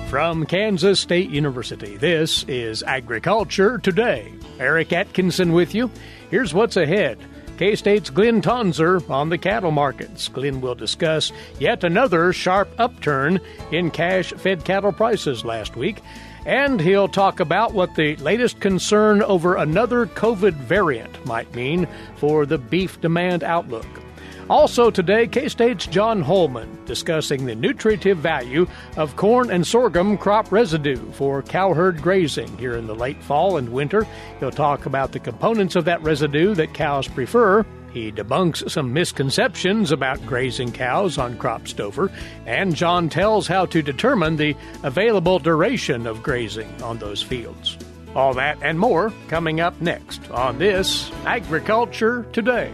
From Kansas State University, this is Agriculture Today. Eric Atkinson with you. Here's what's ahead. K-State's Glynn Tonsor on the cattle markets. Glynn will discuss yet another sharp upturn in cash-fed cattle prices last week. And he'll talk about what the latest concern over another COVID variant might mean for the beef demand outlook. Also today, K-State's John Holman discussing the nutritive value of corn and sorghum crop residue for cowherd grazing here in the late fall and winter. He'll talk about the components of that residue that cows prefer. He debunks some misconceptions about grazing cows on crop stover. And John tells how to determine the available duration of grazing on those fields. All that and more coming up next on this Agriculture Today.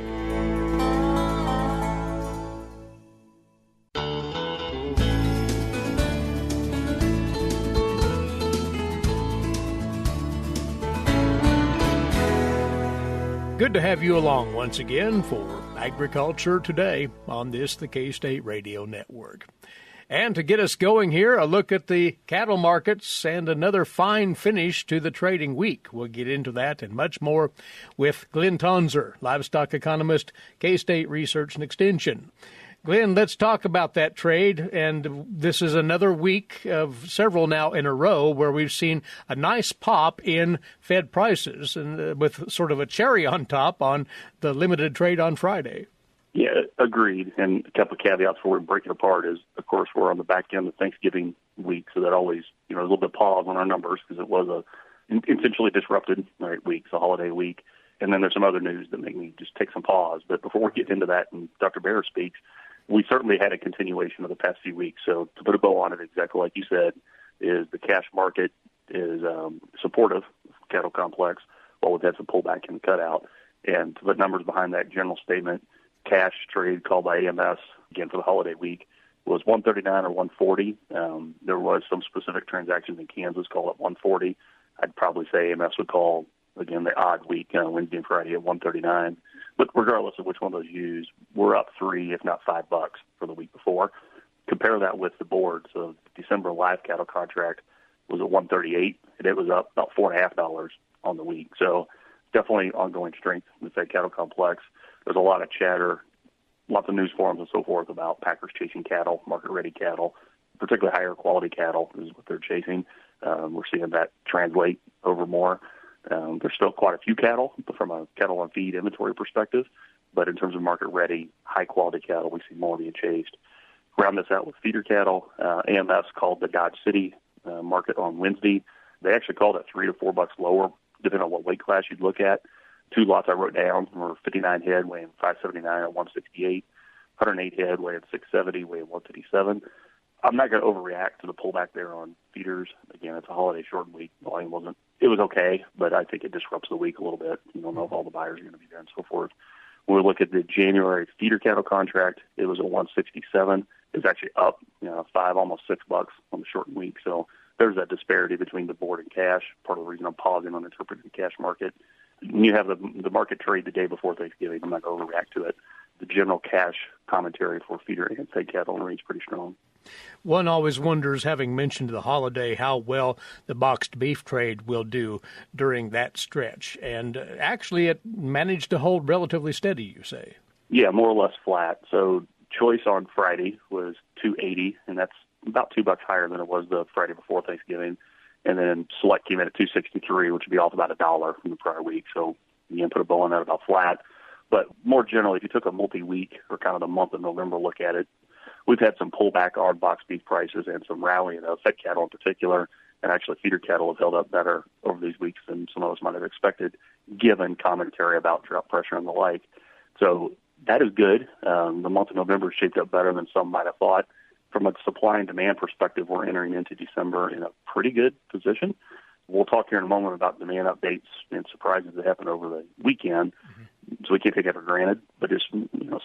Good to have you along once again for Agriculture Today on this, the K-State Radio Network. And to get us going here, a look at the cattle markets and another fine finish to the trading week. We'll get into that and much more with Glynn Tonsor, livestock economist, K-State Research and Extension. Glynn, let's talk about that trade, and this is another week of several now in a row where we've seen a nice pop in fed prices, and with sort of a cherry on top on the limited trade on Friday. Yeah, agreed. And a couple of caveats before we break it apart is, of course, we're on the back end of Thanksgiving week, so that always, a little bit of pause on our numbers because it was a intentionally disrupted week, a holiday week. And then there's some other news that make me just take some pause. But before we get into that and Dr. Bear speaks, we certainly had a continuation of the past few weeks. So to put a bow on it, exactly like you said, is the cash market is supportive of the cattle complex, while we've had some pullback in the cutout. And to put numbers behind that general statement, cash trade called by AMS, again for the holiday week, was 139 or 140. There was some specific transactions in Kansas called at 140. I'd probably say AMS would call, again, the odd week, Wednesday and Friday at 139. But regardless of which one of those you use, we're up $3, if not $5 for the week before. Compare that with the board. So December live cattle contract was at 138, and it was up about $4.50 on the week. So definitely ongoing strength in the fed cattle complex. There's a lot of chatter, lots of news forums and so forth about packers chasing cattle, market-ready cattle, particularly higher quality cattle is what they're chasing. We're seeing that translate over more. There's still quite a few cattle from a cattle on feed inventory perspective, but in terms of market-ready, high-quality cattle, we see more being chased. Round this out with feeder cattle. AMS called the Dodge City market on Wednesday. They actually called it $3 to $4 lower, depending on what weight class you'd look at. Two lots I wrote down were 59 head weighing 579 at 168, 108 head weighing 670, weighing 157. I'm not going to overreact to the pullback there on feeders. Again, it's a holiday short week. Volume it was okay, but I think it disrupts the week a little bit. You don't know if all the buyers are going to be there and so forth. When we look at the January feeder cattle contract, it was at 167. It was actually up, $5, almost $6 on the shortened week. So there's that disparity between the board and cash. Part of the reason I'm pausing on interpreting the cash market. When you have the market trade the day before Thanksgiving, I'm not going to overreact to it. The general cash commentary for feeder and fed cattle remains pretty strong. One always wonders, having mentioned the holiday, how well the boxed beef trade will do during that stretch. And actually, it managed to hold relatively steady, you say? Yeah, more or less flat. So choice on Friday was $280, and that's about $2 higher than it was the Friday before Thanksgiving. And then select came in at $263, which would be off about $1 from the prior week. So again, put a bow on that, about flat. But more generally, if you took a multi-week or kind of the month of November look at it, we've had some pullback on boxed beef prices and some rally in fed cattle in particular, and actually feeder cattle have held up better over these weeks than some of us might have expected, given commentary about drought pressure and the like. So that is good. The month of November shaped up better than some might have thought. From a supply and demand perspective, we're entering into December in a pretty good position. We'll talk here in a moment about demand updates and surprises that happened over the weekend. So we can't take that for granted, but just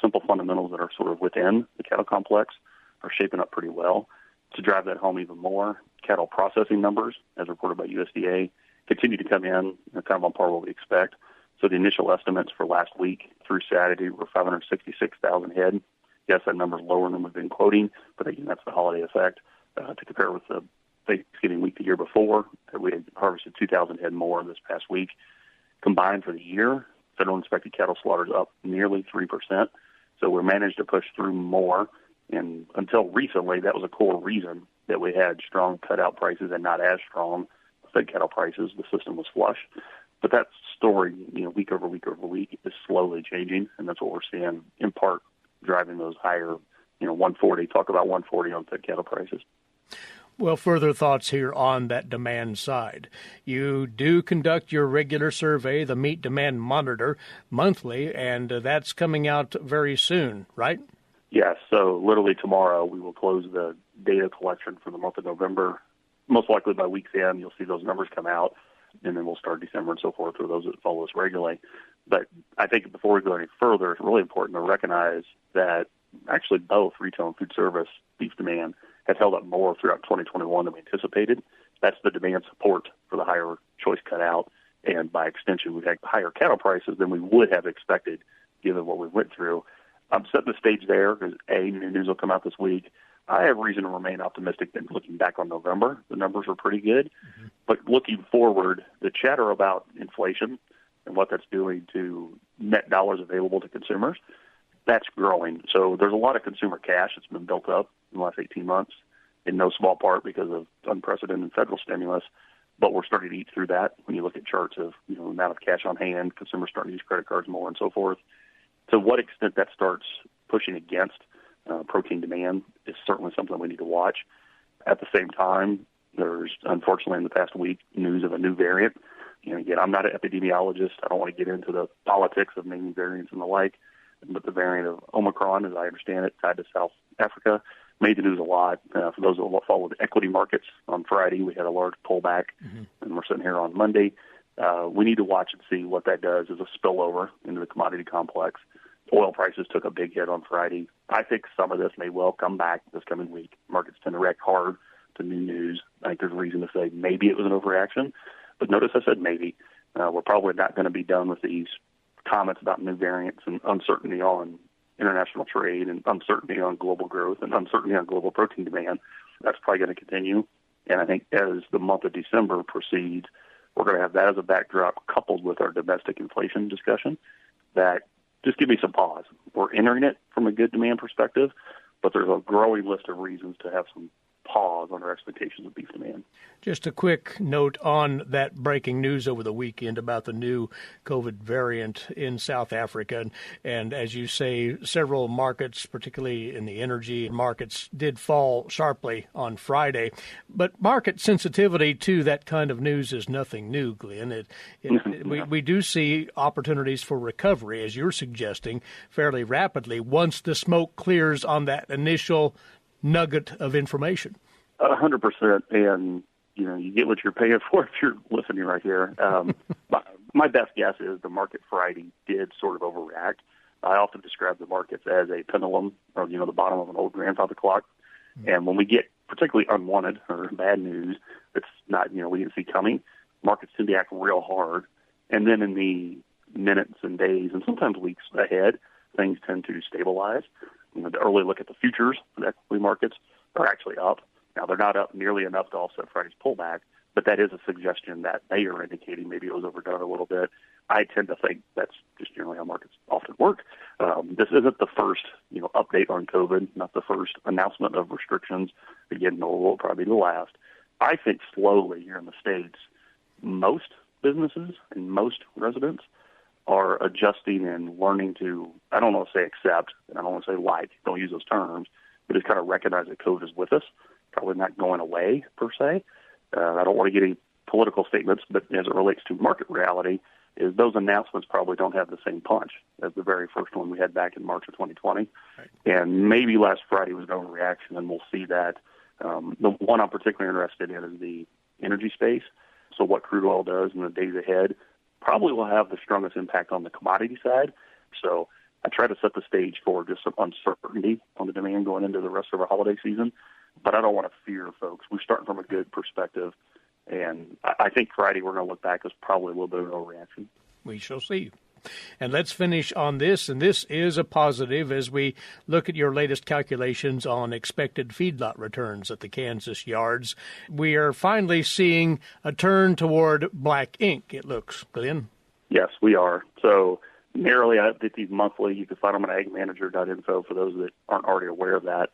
simple fundamentals that are sort of within the cattle complex are shaping up pretty well. To drive that home even more, cattle processing numbers, as reported by USDA, continue to come in kind of on par with what we expect. So the initial estimates for last week through Saturday were 566,000 head. Yes, that number's lower than we've been quoting, but again, that's the holiday effect. To compare with the Thanksgiving week the year before. We had harvested 2,000 head more this past week. Combined for the year, federal inspected cattle slaughters up nearly 3%. So we managed to push through more. And until recently, that was a core reason that we had strong cutout prices and not as strong fed cattle prices. The system was flush. But that story, week over week over week, is slowly changing, and that's what we're seeing in part driving those higher, 140. Talk about 140 on fed cattle prices. Well, further thoughts here on that demand side. You do conduct your regular survey, the Meat Demand Monitor, monthly, and that's coming out very soon, right? Yes. So literally tomorrow we will close the data collection for the month of November. Most likely by week's end, you'll see those numbers come out, and then we'll start December and so forth for those that follow us regularly. But I think before we go any further, it's really important to recognize that actually both retail and food service beef demand has held up more throughout 2021 than we anticipated. That's the demand support for the higher choice cutout, and by extension, we've had higher cattle prices than we would have expected given what we went through. I'm setting the stage there because, new news will come out this week. I have reason to remain optimistic that looking back on November, the numbers were pretty good. Mm-hmm. But looking forward, the chatter about inflation and what that's doing to net dollars available to consumers, that's growing. So there's a lot of consumer cash that's been built up in the last 18 months, in no small part because of unprecedented federal stimulus. But we're starting to eat through that when you look at charts of the amount of cash on hand, consumers starting to use credit cards more and so forth. To what extent that starts pushing against protein demand is certainly something we need to watch. At the same time, there's, unfortunately, in the past week, news of a new variant. Again, I'm not an epidemiologist. I don't want to get into the politics of naming variants and the like, but the variant of Omicron, as I understand it, tied to South Africa, made the news a lot. For those that followed equity markets on Friday, we had a large pullback, and we're sitting here on Monday. We need to watch and see what that does as a spillover into the commodity complex. Oil prices took a big hit on Friday. I think some of this may well come back this coming week. Markets tend to react hard to new news. I think there's reason to say maybe it was an overreaction. But notice I said maybe. We're probably not going to be done with these comments about new variants and uncertainty on international trade and uncertainty on global growth and uncertainty on global protein demand. That's probably going to continue. And I think as the month of December proceeds, we're going to have that as a backdrop coupled with our domestic inflation discussion that just give me some pause. We're entering it from a good demand perspective, but there's a growing list of reasons to have some pause on our expectations of beef demand. Just a quick note on that breaking news over the weekend about the new COVID variant in South Africa. And as you say, several markets, particularly in the energy markets, did fall sharply on Friday. But market sensitivity to that kind of news is nothing new, Glynn. We do see opportunities for recovery, as you're suggesting, fairly rapidly once the smoke clears on that initial nugget of information. 100%, and you get what you're paying for if you're listening right here. My best guess is the market Friday did sort of overreact. I often describe the markets as a pendulum, or the bottom of an old grandfather clock. Mm-hmm. And when we get particularly unwanted or bad news that's not we didn't see coming, markets tend to act real hard. And then in the minutes and days and sometimes weeks ahead, things tend to stabilize. The early look at the futures for the equity markets are actually up. Now, they're not up nearly enough to offset Friday's pullback, but that is a suggestion that they are indicating maybe it was overdone a little bit. I tend to think that's just generally how markets often work. This isn't the first, update on COVID, not the first announcement of restrictions. Again, nor will it probably be the last. I think slowly here in the States, most businesses and most residents are adjusting and learning to, I don't want to say accept, and I don't want to say like, don't use those terms, but just kind of recognize that COVID is with us, probably not going away per se. I don't want to get any political statements, but as it relates to market reality, is those announcements probably don't have the same punch as the very first one we had back in March of 2020. Right. And maybe last Friday was an overreaction, and we'll see that. The one I'm particularly interested in is the energy space. So what crude oil does in the days ahead probably will have the strongest impact on the commodity side. So I try to set the stage for just some uncertainty on the demand going into the rest of our holiday season. But I don't want to fear folks. We're starting from a good perspective. And I think Friday we're going to look back as probably a little bit of an overreaction. We shall see. And let's finish on this, and this is a positive as we look at your latest calculations on expected feedlot returns at the Kansas yards. We are finally seeing a turn toward black ink, it looks. Glynn? Yes, we are. So narrowly, I did these monthly. You can find them on agmanager.info for those that aren't already aware of that.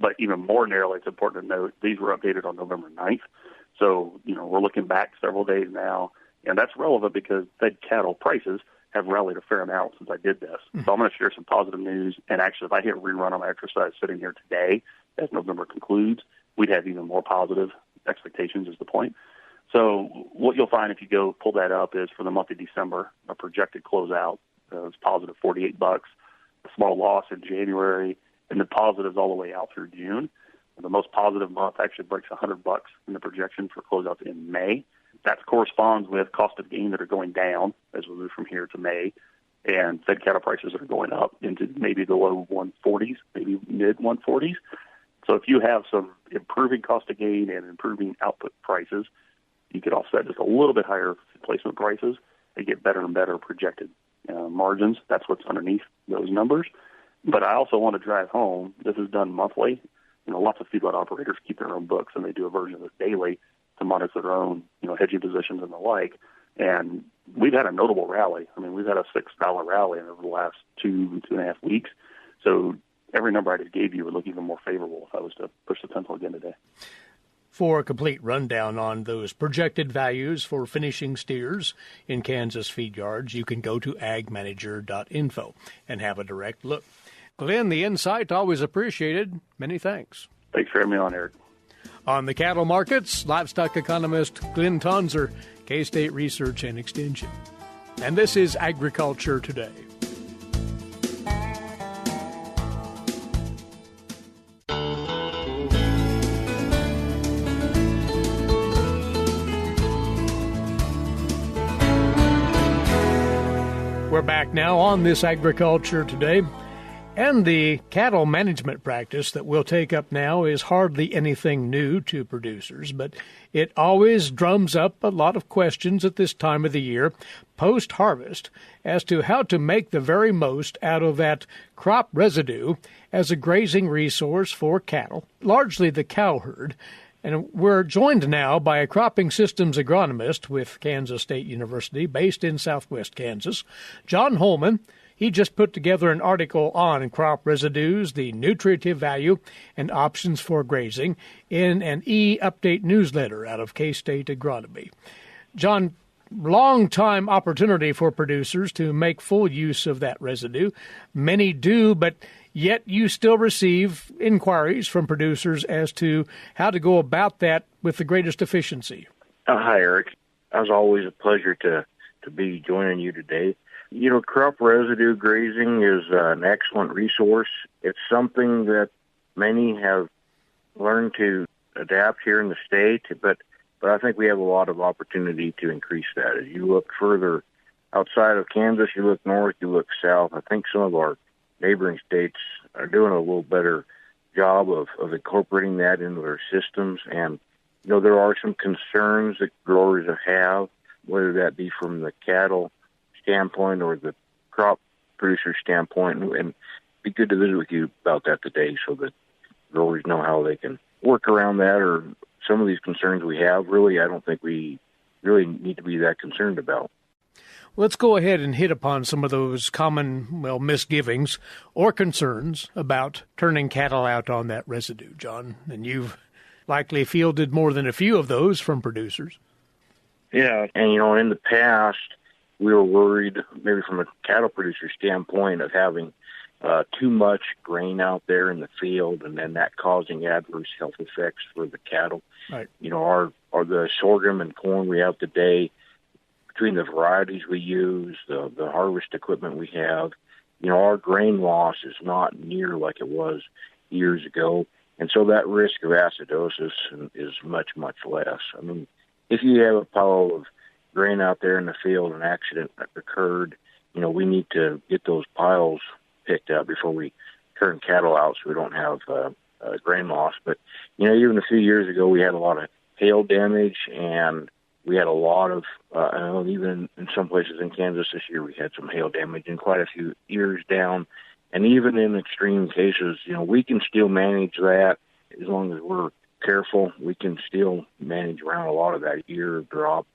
But even more narrowly, it's important to note, these were updated on November 9th. So, we're looking back several days now, and that's relevant because fed cattle prices have rallied a fair amount since I did this. So I'm going to share some positive news. And actually, if I hit rerun on my exercise sitting here today, as November concludes, we'd have even more positive expectations is the point. So what you'll find if you go pull that up is for the month of December, a projected closeout is positive $48, a small loss in January, and the positives all the way out through June. The most positive month actually breaks $100 in the projection for closeouts in May. That corresponds with cost of gain that are going down as we move from here to May, and fed cattle prices that are going up into maybe the low 140s, maybe mid 140s. So if you have some improving cost of gain and improving output prices, you could offset just a little bit higher placement prices and get better and better projected margins. That's what's underneath those numbers. But I also want to drive home, this is done monthly. Lots of feedlot operators keep their own books, and they do a version of this daily to monitor their own, hedging positions and the like. And we've had a notable rally. I mean, we've had a $6 rally over the last 2.5 weeks. So every number I just gave you would look even more favorable if I was to push the pencil again today. For a complete rundown on those projected values for finishing steers in Kansas feed yards, you can go to agmanager.info and have a direct look. Glynn, the insight always appreciated. Many thanks. Thanks for having me on, Eric. On the cattle markets, livestock economist Glynn Tonsor, K-State Research and Extension. And this is Agriculture Today. We're back now on this Agriculture Today. And the cattle management practice that we'll take up now is hardly anything new to producers, but it always drums up a lot of questions at this time of the year, post-harvest, as to how to make the very most out of that crop residue as a grazing resource for cattle, largely the cow herd. And we're joined now by a cropping systems agronomist with Kansas State University, based in southwest Kansas, John Holman. He just put together an article on crop residues, the nutritive value, and options for grazing in an e-update newsletter out of K-State Agronomy. John, long-time opportunity for producers to make full use of that residue. Many do, but yet you still receive inquiries from producers as to how to go about that with the greatest efficiency. Hi, Eric. As always, a pleasure to be joining you today. Crop residue grazing is an excellent resource. It's something that many have learned to adapt here in the state, but I think we have a lot of opportunity to increase that. As you look further outside of Kansas, you look north, you look south, I think some of our neighboring states are doing a little better job of incorporating that into their systems. And, there are some concerns that growers have, whether that be from the cattle standpoint or the crop producer standpoint, and it'd be good to visit with you about that today so that growers know how they can work around that or some of these concerns we have. Really, I don't think we really need to be that concerned about. Let's go ahead and hit upon some of those common, misgivings or concerns about turning cattle out on that residue, John. And you've likely fielded more than a few of those from producers. Yeah, and in the past, we were worried, maybe from a cattle producer standpoint, of having too much grain out there in the field and then that causing adverse health effects for the cattle. Right. Our the sorghum and corn we have today, between the varieties we use, the harvest equipment we have, our grain loss is not near like it was years ago. And so that risk of acidosis is much, much less. I mean, if you have a pile of grain out there in the field, an accident occurred, we need to get those piles picked up before we turn cattle out so we don't have grain loss. But, even a few years ago, we had a lot of hail damage, and, We had a lot of, even in some places in Kansas this year, we had some hail damage and quite a few ears down. And even in extreme cases, we can still manage that as long as we're careful. We can still manage around a lot of that ear drop.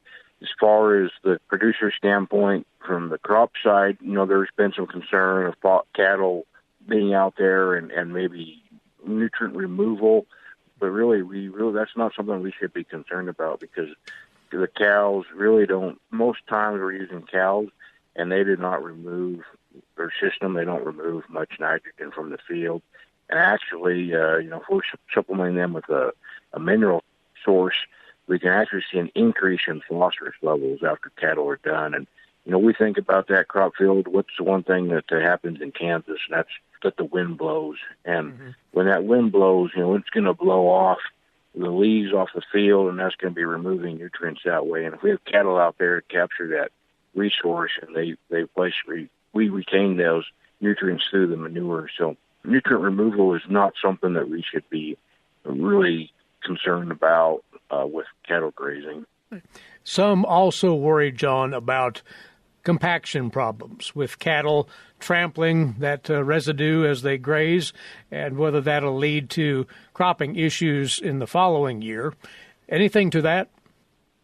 As far as the producer standpoint, from the crop side, there's been some concern of cattle being out there and maybe nutrient removal. But really, that's not something we should be concerned about, because the cows really don't. Most times we're using cows, and they did not remove their system. They don't remove much nitrogen from the field. And actually, if we're supplementing them with a mineral source, we can actually see an increase in phosphorus levels after cattle are done. And, we think about that crop field. What's the one thing that happens in Kansas? And that's that the wind blows. And when that wind blows, it's going to blow off the leaves off the field, and that's going to be removing nutrients that way. And if we have cattle out there to capture that resource, and we retain those nutrients through the manure. So nutrient removal is not something that we should be really concerned about with cattle grazing. Some also worry, John, about compaction problems with cattle trampling that residue as they graze, and whether that'll lead to cropping issues in the following year. Anything to that?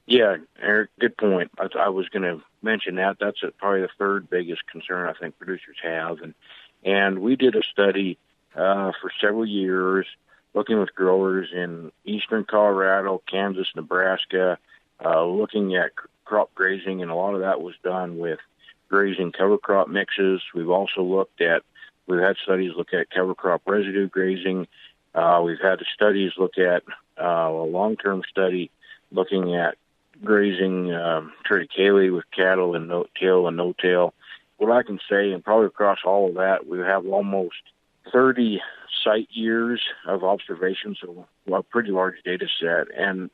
Yeah, Eric, good point. I was going to mention that. That's probably the third biggest concern I think producers have. And we did a study for several years looking with growers in eastern Colorado, Kansas, Nebraska, looking at crop grazing, and a lot of that was done with grazing cover crop mixes. We've had studies look at cover crop residue grazing. We've had studies look at a long-term study looking at grazing triticale with cattle and no-till and no-till. What I can say, and probably across all of that, we have almost 30 site years of observation, so a pretty large data set. And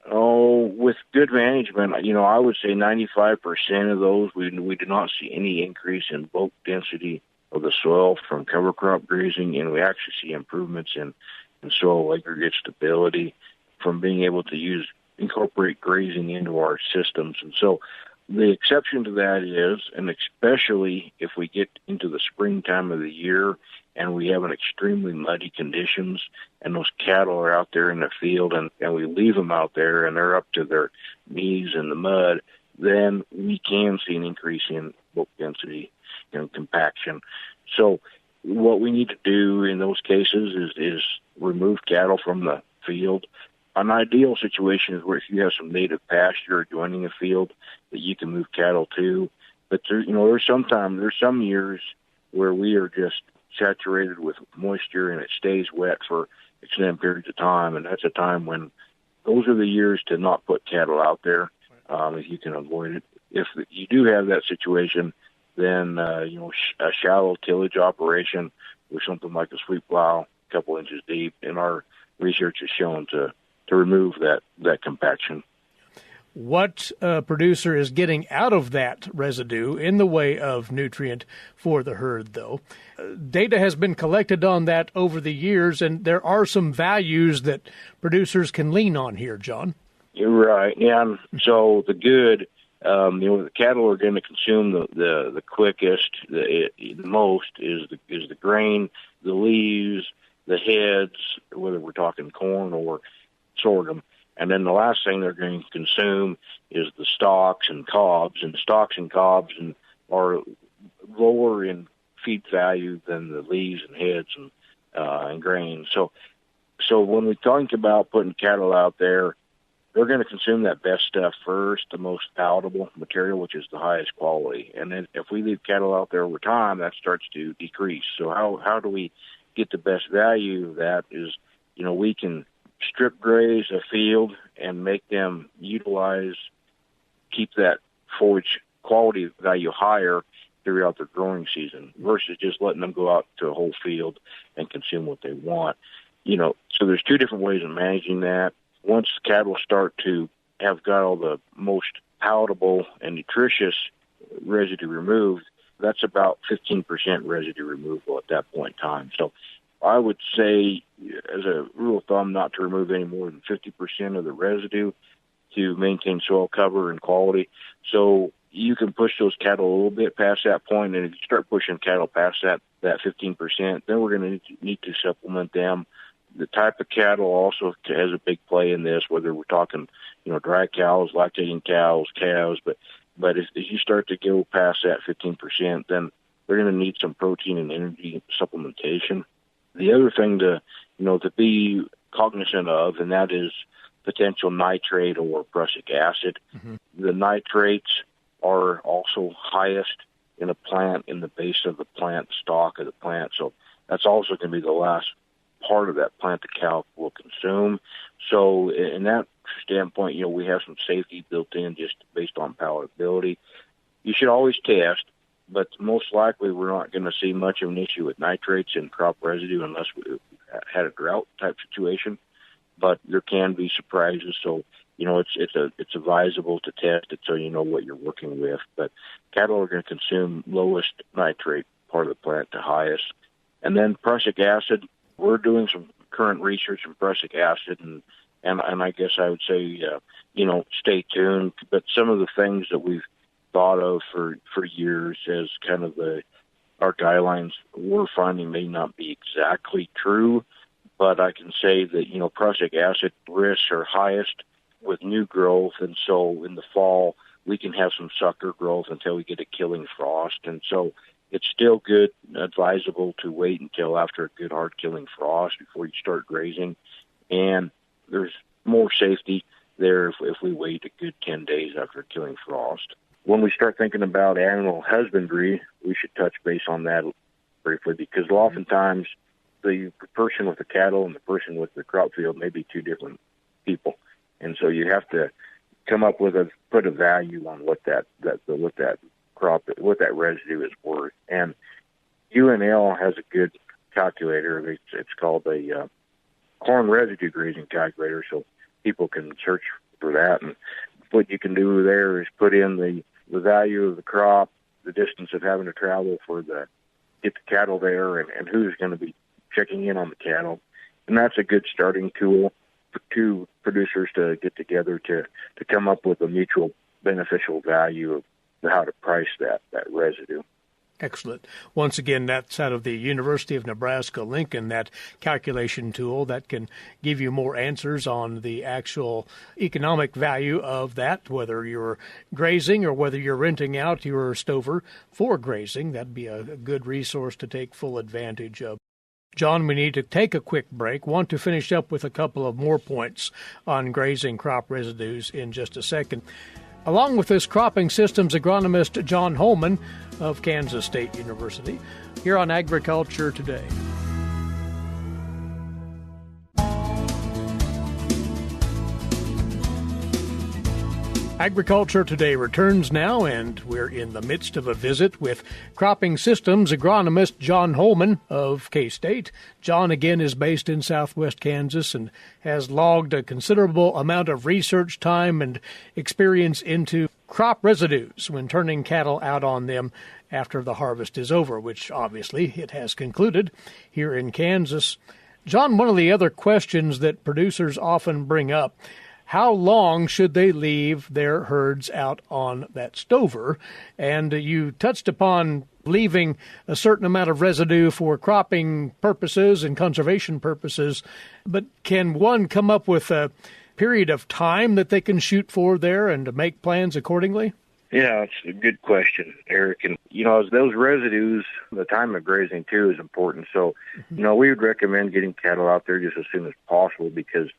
with good management, I would say 95% of those, we did not see any increase in bulk density of the soil from cover crop grazing, and we actually see improvements in soil aggregate stability from being able to incorporate grazing into our systems. And so the exception to that is, and especially if we get into the springtime of the year and we have an extremely muddy conditions and those cattle are out there in the field and we leave them out there and they're up to their knees in the mud, then we can see an increase in bulk density and compaction. So what we need to do in those cases is remove cattle from the field. An ideal situation is where if you have some native pasture adjoining a field that you can move cattle to. But there's some years where we are just saturated with moisture and it stays wet for extended periods of time, and that's a time when those are the years to not put cattle out there if you can avoid it. If you do have that situation, then a shallow tillage operation with something like a sweep plow, a couple inches deep, and our research has shown to remove that compaction. What a producer is getting out of that residue in the way of nutrient for the herd, though. Data has been collected on that over the years, and there are some values that producers can lean on here, John. You're right. Yeah. So the good, the cattle are going to consume the quickest, the most is the grain, the leaves, the heads, whether we're talking corn or sorghum. And then the last thing they're going to consume is the stalks and cobs. And stalks and cobs are lower in feed value than the leaves and heads and grain. So when we talk about putting cattle out there, they're going to consume that best stuff first, the most palatable material, which is the highest quality. And then if we leave cattle out there over time, that starts to decrease. So how do we get the best value of that is, we can strip graze a field and make them keep that forage quality value higher throughout their growing season versus just letting them go out to a whole field and consume what they want. So there's two different ways of managing that. Once cattle start to have got all the most palatable and nutritious residue removed, that's about 15% residue removal at that point in time. So I would say, as a rule of thumb, not to remove any more than 50% of the residue. to maintain soil cover and quality. So you can push those cattle a little bit past that point, and if you start pushing cattle past that 15%, then we're going to need to supplement them. The type of cattle also has a big play in this, whether we're talking, dry cows, lactating cows, calves. But if you start to go past that 15%, then they're going to need some protein and energy supplementation. The other thing to be cognizant of, and that is potential nitrate or prussic acid. Mm-hmm. The nitrates are also highest in a plant, in the base of the plant, stalk of the plant. So that's also going to be the last part of that plant the cow will consume. So in that standpoint, we have some safety built in just based on palatability. You should always test, but most likely we're not going to see much of an issue with nitrates and crop residue unless we had a drought type situation. But there can be surprises, so it's advisable to test it so you know what you're working with. But cattle are going to consume lowest nitrate part of the plant to highest. And then prussic acid, we're doing some current research on prussic acid, and I guess I would say, stay tuned. But some of the things that we've thought of for years as kind of our guidelines we're finding may not be exactly true, but I can say that, prussic acid risks are highest with new growth, and so in the fall we can have some sucker growth until we get a killing frost. And so it's still good, advisable to wait until after a good hard killing frost before you start grazing. And there's more safety there if we wait a good 10 days after a killing frost. When we start thinking about animal husbandry, we should touch base on that briefly, because oftentimes the person with the cattle and the person with the crop field may be two different people. And so you have to come up with put a value on what that residue is worth. And UNL has a good calculator. It's called a corn residue grazing calculator, so people can search for that. And what you can do there is put in the value of the crop, the distance of having to travel get the cattle there, and who's going to be checking in on the cattle. And that's a good starting tool for two producers to get together to come up with a mutual beneficial value of how to price that residue. Excellent. Once again, that's out of the University of Nebraska-Lincoln, that calculation tool that can give you more answers on the actual economic value of that, whether you're grazing or whether you're renting out your stover for grazing. That'd be a good resource to take full advantage of. John, we need to take a quick break. Want to finish up with a couple of more points on grazing crop residues in just a second. Along with this, cropping systems agronomist John Holman of Kansas State University, here on Agriculture Today. Agriculture Today returns now, and we're in the midst of a visit with cropping systems agronomist John Holman of K-State. John, again, is based in southwest Kansas and has logged a considerable amount of research time and experience into crop residues when turning cattle out on them after the harvest is over, which obviously it has concluded here in Kansas. John, one of the other questions that producers often bring up: how long should they leave their herds out on that stover? And you touched upon leaving a certain amount of residue for cropping purposes and conservation purposes, but can one come up with a period of time that they can shoot for there and make plans accordingly? Yeah, it's a good question, Eric. And, those residues, the time of grazing, too, is important. So, we would recommend getting cattle out there just as soon as possible, because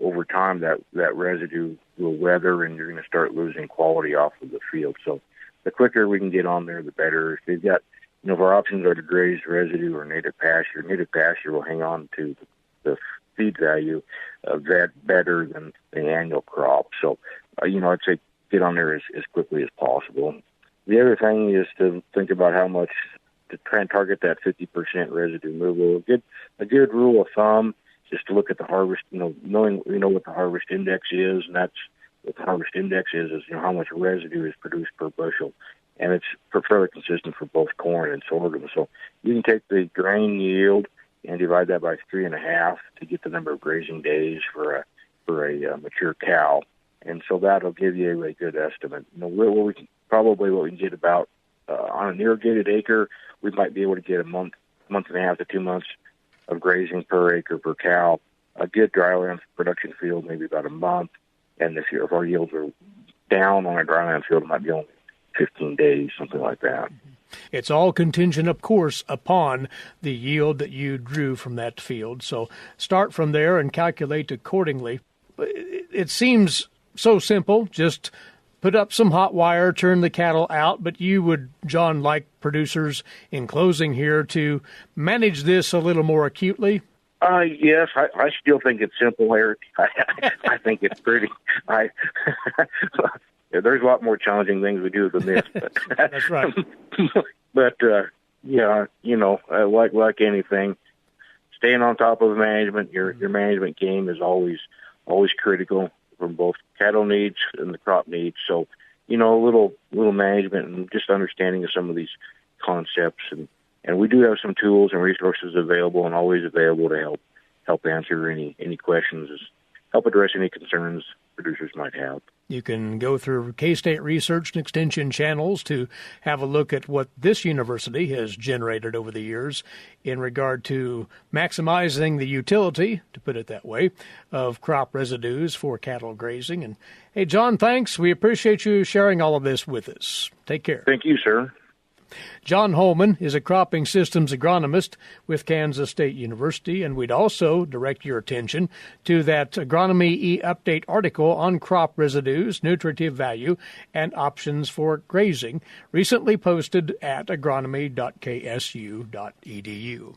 over time that residue will weather and you're going to start losing quality off of the field. So the quicker we can get on there, the better. If they've got, if our options are to graze residue or native pasture will hang on to the feed value of that better than the annual crop. So, I'd say get on there as quickly as possible. The other thing is to think about how much to try and target that 50% residue removal. A good rule of thumb, just to look at the harvest, knowing what the harvest index is, and that's what the harvest index is how much residue is produced per bushel, and it's fairly consistent for both corn and sorghum. So you can take the grain yield and divide that by 3.5 to get the number of grazing days for a mature cow, And so that'll give you a good estimate. What we can get about on an irrigated acre, we might be able to get a month and a half to 2 months of grazing per acre per cow. A good dryland production field, maybe about a month. And if our yields are down on a dryland field, it might be only 15 days, something like that. It's all contingent, of course, upon the yield that you drew from that field. So start from there and calculate accordingly. It seems so simple, just put up some hot wire, turn the cattle out, but you would, John, like producers in closing here to manage this a little more acutely? Yes, I still think it's simple, Eric. I think it's pretty. There's a lot more challenging things we do than this. But, that's right. But like anything, staying on top of management, your management game is always critical from both cattle needs and the crop needs. So, a little management and just understanding of some of these concepts, and we do have some tools and resources available and always available to help answer any questions, help address any concerns producers might have. You can go through K-State Research and Extension channels to have a look at what this university has generated over the years in regard to maximizing the utility, to put it that way, of crop residues for cattle grazing. And hey, John, thanks. We appreciate you sharing all of this with us. Take care. Thank you, sir. John Holman is a cropping systems agronomist with Kansas State University, and we'd also direct your attention to that Agronomy e-update article on crop residues, nutritive value, and options for grazing, recently posted at agronomy.ksu.edu.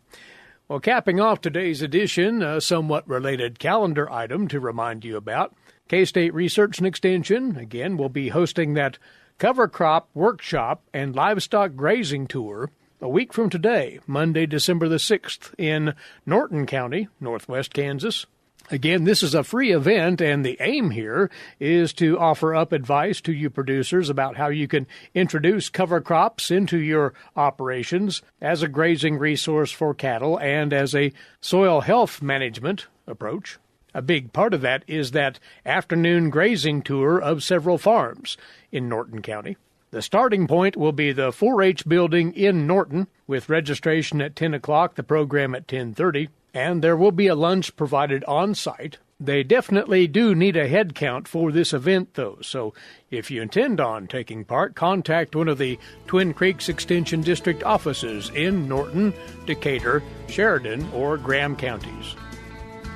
Well, capping off today's edition, a somewhat related calendar item to remind you about. K-State Research and Extension, again, will be hosting that cover crop workshop and livestock grazing tour a week from today, Monday, December the 6th, in Norton County, northwest Kansas. Again, this is a free event, and the aim here is to offer up advice to you producers about how you can introduce cover crops into your operations as a grazing resource for cattle and as a soil health management approach. A big part of that is that afternoon grazing tour of several farms in Norton County. The starting point will be the 4-H building in Norton, with registration at 10 o'clock, the program at 10:30, and there will be a lunch provided on site. They definitely do need a head count for this event, though, so if you intend on taking part, contact one of the Twin Creeks Extension District offices in Norton, Decatur, Sheridan, or Graham counties.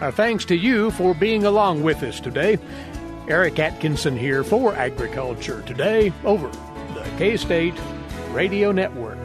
Our thanks to you for being along with us today. Eric Atkinson here for Agriculture Today over the K-State Radio Network.